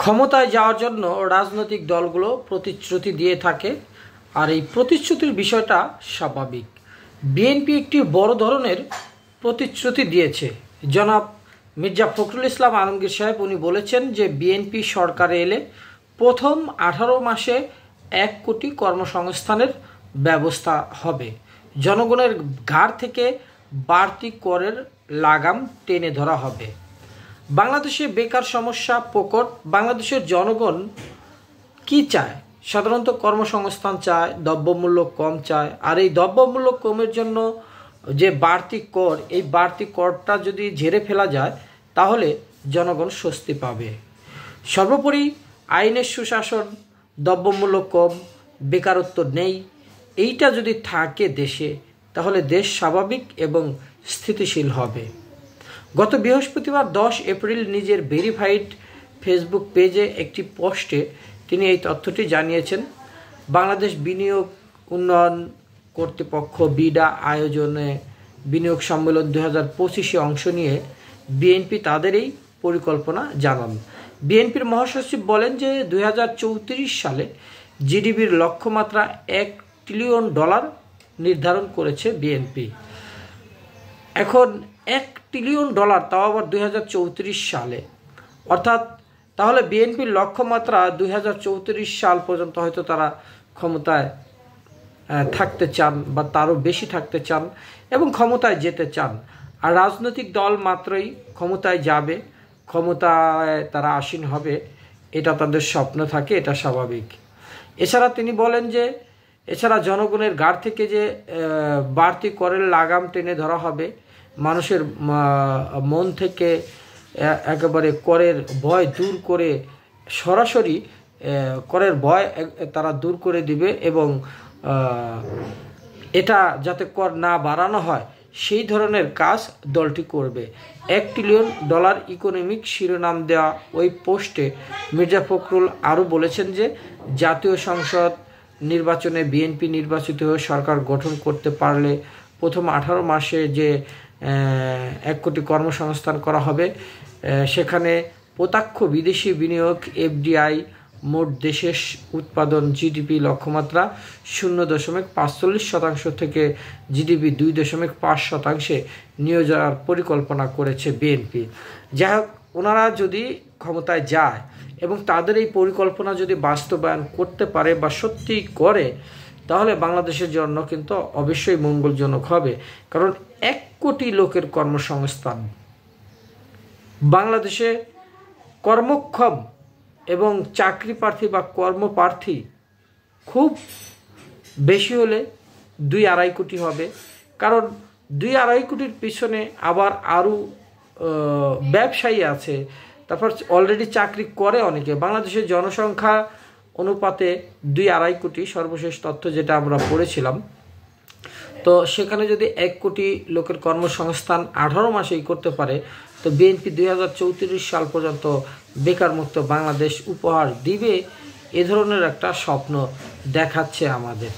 ক্ষমতায় যাওয়ার জন্য রাজনৈতিক দলগুলো প্রতিশ্রুতি দিয়ে থাকে, আর এই প্রতিশ্রুতির বিষয়টা স্বাভাবিক। বিএনপি একটি বড় ধরনের প্রতিশ্রুতি দিয়েছে। জনাব মির্জা ফখরুল ইসলাম আলমগীর সাহেব উনি বলেছেন যে বিএনপি সরকারে এলে প্রথম 18 মাসে 1 কোটি কর্মসংস্থানের ব্যবস্থা হবে। জনগণের ঘাড় থেকে বাড়তি করের লাগাম টেনে ধরা হবে। বাংলাদেশে বেকার সমস্যা প্রকট। বাংলাদেশের জনগণ কি চায়? সাধারণত কর্মসংস্থান চায়, দ্রব্যমূল্য কম চায়। আর এই দ্রব্যমূল্য কমের জন্য যে বাড়তি কর, এই বাড়তি করটা যদি ঝেড়ে ফেলা যায় তাহলে জনগণ স্বস্তি পাবে। সর্বোপরি আইনের সুশাসন, দ্রব্যমূল্য কম, বেকারত্ব নেই, এইটা যদি থাকে দেশে তাহলে দেশ স্বাভাবিক এবং স্থিতিশীল হবে। গত বৃহস্পতিবার 10 এপ্রিল নিজের ভেরিফাইড ফেসবুক পেজে একটি পোস্টে তিনি এই তথ্যটি জানিয়েছেন। বাংলাদেশ বিনিয়োগ উন্নয়ন কর্তৃপক্ষ বিডা আয়োজনে বিনিয়োগ সম্মেলন 2025-এ অংশ নিয়ে বিএনপি তাদের এই পরিকল্পনা জানান। বিএনপির মহাসচিব বলেন যে 2034 সালে জিডিপির লক্ষ্যমাত্রা $1 ট্রিলিয়ন নির্ধারণ করেছে বিএনপি। এখন $1 ট্রিলিয়ন, তাও আবার 2034 সালে, অর্থাৎ তাহলে বিএনপির লক্ষ্যমাত্রা 2034 সাল পর্যন্ত হয়তো তারা ক্ষমতায় থাকতে চান বা তারও বেশি থাকতে চান এবং ক্ষমতায় যেতে চান। আর রাজনৈতিক দল মাত্রই ক্ষমতায় যাবে, ক্ষমতায় তারা আসীন হবে, এটা তাদের স্বপ্ন থাকে, এটা স্বাভাবিক। এছাড়া তিনি বলেন যে এছাড়া জনগণের ঘাড় থেকে যে বাড়তি করের লাগাম টেনে ধরা হবে, মানুষের মন থেকে একেবারে করের ভয় দূর করে সরাসরি করের ভয় তারা দূর করে দিবে এবং এটা যাতে কর না বাড়ানো হয় সেই ধরনের কাজ দলটি করবে। $1 ট্রিলিয়ন ইকোনমিক শিরোনাম দেওয়া ওই পোস্টে মির্জা ফখরুল আরও বলেছেন যে জাতীয় সংসদ নির্বাচনে বিএনপি নির্বাচিত হয়ে সরকার গঠন করতে পারলে প্রথম 18 মাসে যে 1 কোটি কর্মসংস্থান করা হবে, সেখানে প্রত্যক্ষ বিদেশি বিনিয়োগ এফডিআই, মোট দেশের উৎপাদন জিডিপি লক্ষ্যমাত্রা 0.45% থেকে জিডিপি 2.5% নিয়ে যাওয়ার পরিকল্পনা করেছে বিএনপি। যাই হোক, ওনারা যদি ক্ষমতায় যায় এবং তাদের এই পরিকল্পনা যদি বাস্তবায়ন করতে পারে বা সত্যি করে, তাহলে বাংলাদেশের জন্য কিন্তু অবশ্যই মঙ্গলজনক হবে। কারণ 1 কোটি লোকের কর্মসংস্থান, বাংলাদেশে কর্মক্ষম এবং চাকরি প্রার্থী বা কর্মপ্রার্থী খুব বেশি হলে 2-2.5 কোটি হবে। কারণ 2-2.5 কোটির পিছনে আবার আরও ব্যবসায়ী আছে, তারপর অলরেডি চাকরি করে অনেকে। বাংলাদেশের জনসংখ্যা অনুপাতে 2-2.5 কোটি সর্বশেষ তথ্য যেটা আমরা পড়েছিলাম। তো সেখানে যদি 1 কোটি লোকের কর্মসংস্থান 18 মাসেই করতে পারে, তো বিএনপি 2034 সাল পর্যন্ত বেকার মুক্ত বাংলাদেশ উপহার দিবে, এ ধরনের একটা স্বপ্ন দেখাচ্ছে আমাদের।